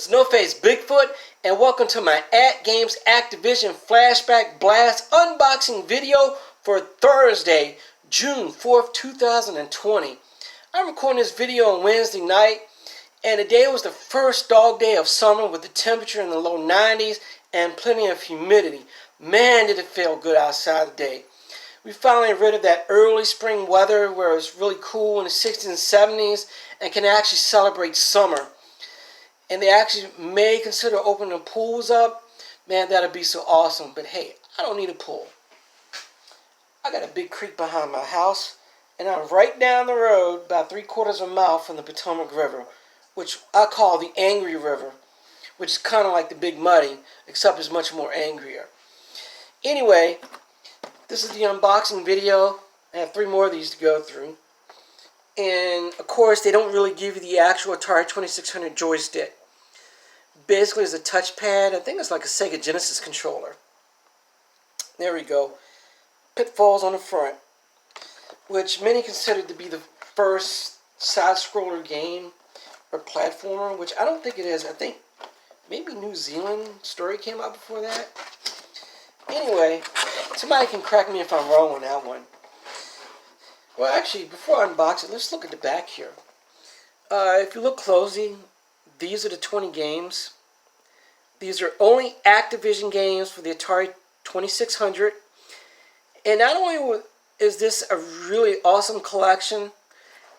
It's No Face Bigfoot, and welcome to my AR Activision Flashback Blast unboxing video for Thursday, June 4th, 2020. I'm recording this video on Wednesday night, and today was the first dog day of summer with the temperature in the low 90s and plenty of humidity. Man, did it feel good outside today. We finally rid of that early spring weather where it's really cool in the 60s and 70s and can actually celebrate summer. And they actually may consider opening the pools up. Man, that'd be so awesome. But hey, I don't need a pool. I got a big creek behind my house, and I'm right down the road about 3/4 of a mile from the Potomac River, which I call the Angry River, which is kind of like the Big Muddy, except it's much more angrier. Anyway, this is the unboxing video. I have 3 more of these to go through. And of course, they don't really give you the actual Atari 2600 joystick. Basically, it's a touchpad. I think it's like a Sega Genesis controller. There we go. Pitfalls on the front, which many consider to be the first side-scroller game or platformer, which I don't think it is. I think maybe New Zealand story came out before that. Anyway, somebody can correct me if I'm wrong on that one. Well, actually, before I unbox it, let's look at the back here. If you look closely, these are the 20 games. These are only Activision games for the Atari 2600. And not only is this a really awesome collection,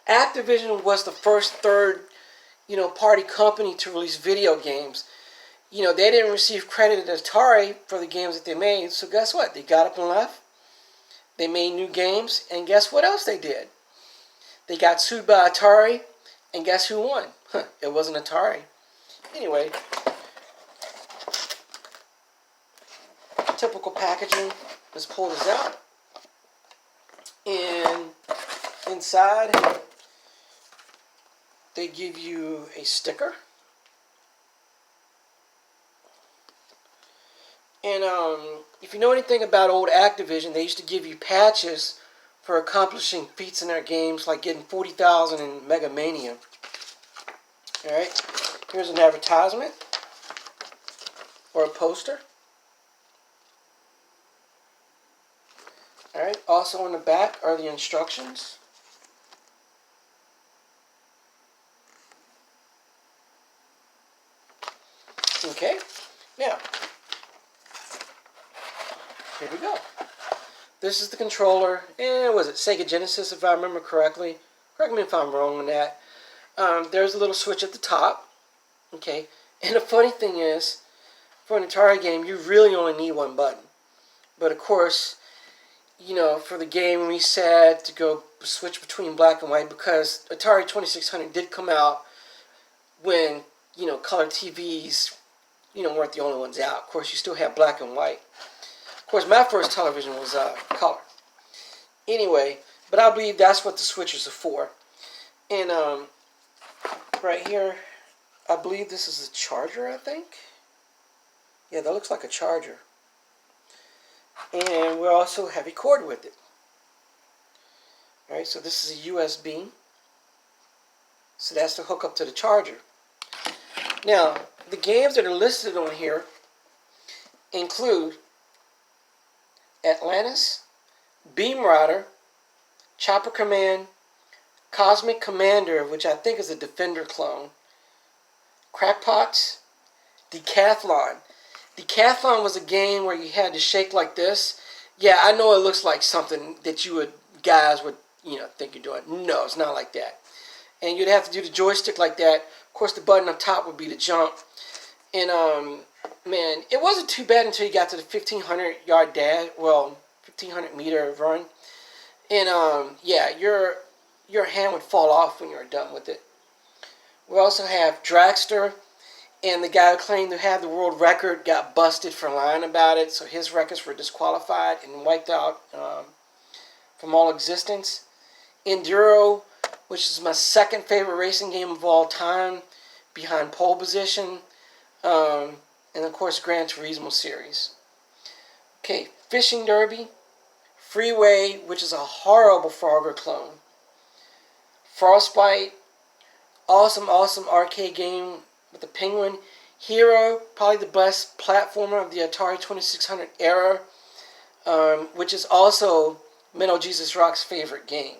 Activision was the first third, party company to release video games. They didn't receive credit at Atari for the games that they made. So guess what? They got up and left. They made new games, and guess what else they did? They got sued by Atari, and guess who won? It wasn't Atari. Anyway, typical packaging. Let's pull this out. And inside, they give you a sticker. And if you know anything about old Activision, they used to give you patches for accomplishing feats in their games, like getting 40,000 in Mega Mania. Alright, here's an advertisement or a poster. Alright, also on the back are the instructions. Okay, now, here we go. This is the controller, and was it Sega Genesis if I remember correctly? Correct me if I'm wrong on that. There's a little switch at the top. Okay, and the funny thing is, for an Atari game, you really only need one button. But of course, for the game reset to go switch between black and white, because Atari 2600 did come out when, color TVs, weren't the only ones out. Of course, you still have black and white. Of course, my first television was color. Anyway, but I believe that's what the switches are for. And right here, I believe this is a charger, I think. Yeah, that looks like a charger. And we also have a cord with it. Alright, so this is a USB. So that's to hook up to the charger. Now, the games that are listed on here include Atlantis, Beam Rider, Chopper Command, Cosmic Commander, which I think is a Defender clone, Crackpots, Decathlon. Decathlon was a game where you had to shake like this. Yeah, I know it looks like something that guys would, think you're doing. No, it's not like that. And you'd have to do the joystick like that. Of course, the button up top would be the jump. And, man, it wasn't too bad until you got to the 1,500 yard dash, 1,500 meter run. And, yeah, your hand would fall off when you were done with it. We also have Dragster, and the guy who claimed to have the world record got busted for lying about it, so his records were disqualified and wiped out from all existence. Enduro, which is my second favorite racing game of all time, behind Pole Position. And of course, Gran Turismo series. Okay, Fishing Derby, Freeway, which is a horrible Frogger clone. Frostbite, awesome arcade game with the penguin. Hero, probably the best platformer of the Atari 2600 era, which is also Metal Jesus Rock's favorite game.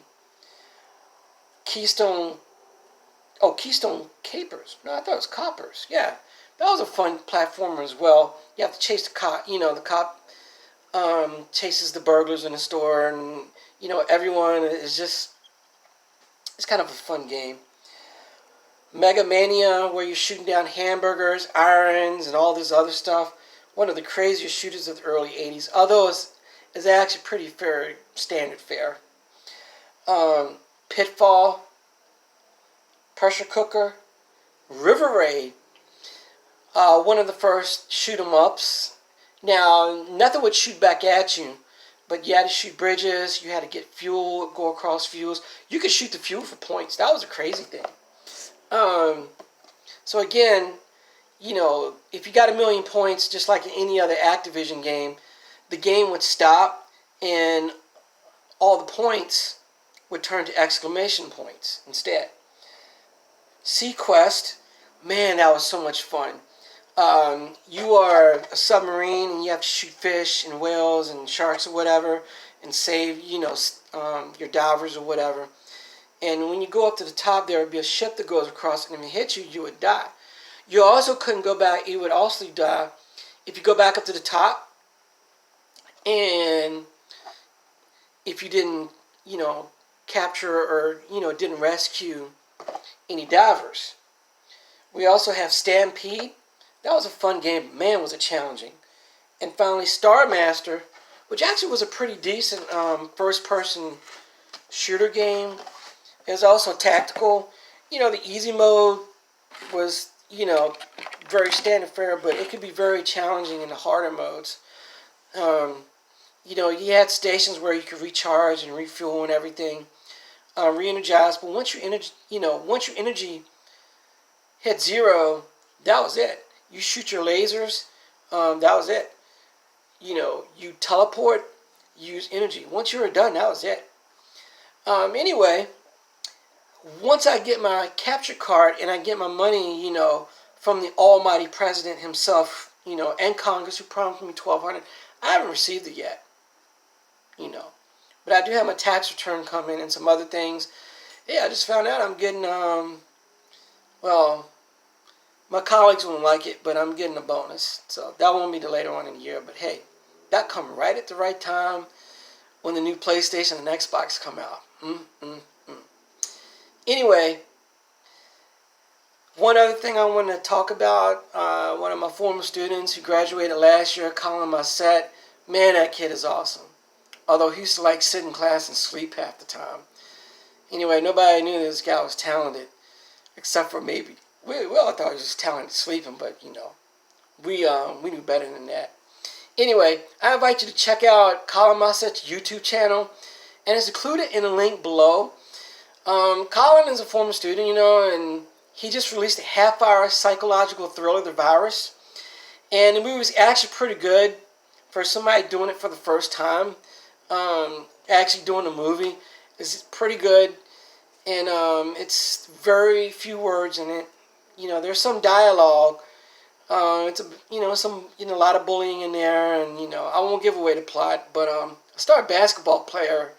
Keystone Capers. No, I thought it was Coppers. Yeah, that was a fun platformer as well. You have to chase the cop. The cop chases the burglars in the store, and everyone is just. It's kind of a fun game. Mega Mania, where you're shooting down hamburgers, irons, and all this other stuff. One of the craziest shooters of the early 80s. Although it's actually pretty fair, standard fare. Pitfall, Pressure Cooker, River Raid. One of the first shoot 'em ups. Now, nothing would shoot back at you, but you had to shoot bridges. You had to get fuel, go across fuels. You could shoot the fuel for points. That was a crazy thing. So again, if you got 1,000,000 points, just like in any other Activision game, the game would stop and all the points would turn to exclamation points instead. Sequest, man, that was so much fun. You are a submarine and you have to shoot fish and whales and sharks or whatever and save, your divers or whatever. And when you go up to the top, there would be a ship that goes across, and if it hit you, you would die. You also couldn't go back. You would also die if you go back up to the top, and if you didn't, capture or, didn't rescue any divers. We also have Stampede. That was a fun game. Man, was it challenging. And finally, Star Master, which actually was a pretty decent first-person shooter game. It was also tactical. The easy mode was, very standard fare, but it could be very challenging in the harder modes. You had stations where you could recharge and refuel and everything, re-energize. But once your energy hit zero, that was it. You shoot your lasers, that was it. You teleport, use energy. Once you were done, that was it. Anyway, once I get my capture card and I get my money, from the almighty president himself, and Congress who promised me $1,200, I haven't received it yet, But I do have my tax return coming and some other things. Yeah, I just found out I'm getting, my colleagues won't like it, but I'm getting a bonus. So that won't be till later on in the year. But hey, that come right at the right time when the new PlayStation and Xbox come out. Anyway, one other thing I want to talk about, one of my former students who graduated last year, Collin Mossett. Man, that kid is awesome. Although he used to sit in class and sleep half the time. Anyway, nobody knew this guy was talented, except for maybe. We all thought he was just talented sleeping, but we knew better than that. Anyway, I invite you to check out Collin Mossett's YouTube channel, and it's included in the link below. Collin is a former student, and he just released a half-hour psychological thriller, The Virus, and the movie's actually pretty good for somebody doing it for the first time. Actually doing the movie is pretty good, and it's very few words in it. There's some dialogue. It's a lot of bullying in there, and I won't give away the plot, but a star basketball player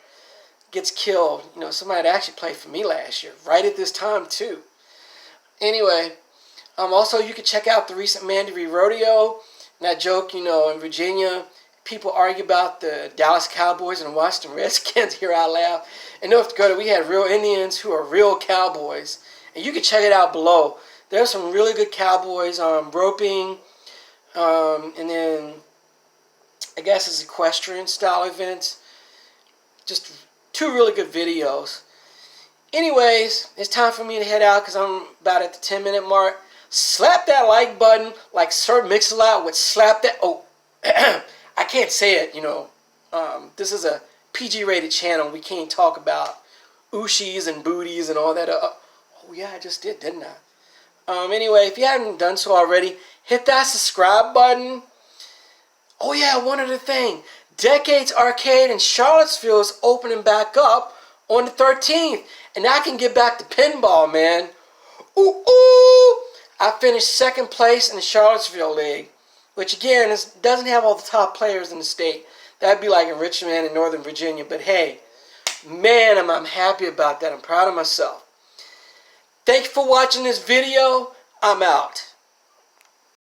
gets killed. Somebody that actually played for me last year, right at this time too. Anyway, also you can check out the recent Mandaree Rodeo. And that joke, in Virginia, people argue about the Dallas Cowboys and Washington Redskins. Here I laugh. In North Dakota, we had real Indians who are real cowboys, and you can check it out below. There's some really good cowboys roping, and then I guess it's equestrian style events. Just 2 really good videos. Anyways, it's time for me to head out because I'm about at the 10-minute mark. Slap that like button like Sir Mix-a-Lot would slap that. Oh, I can't say it, This is a PG-rated channel. We can't talk about ooshies and booties and all that. Oh, yeah, I just did, didn't I? Anyway, if you haven't done so already, hit that subscribe button. Oh, yeah, one other thing. Decades Arcade in Charlottesville is opening back up on the 13th. And I can get back to pinball, man. Ooh, ooh. I finished second place in the Charlottesville League, which again doesn't have all the top players in the state. That'd be like in Richmond and Northern Virginia. But hey, man, I'm happy about that. I'm proud of myself. Thank you for watching this video. I'm out.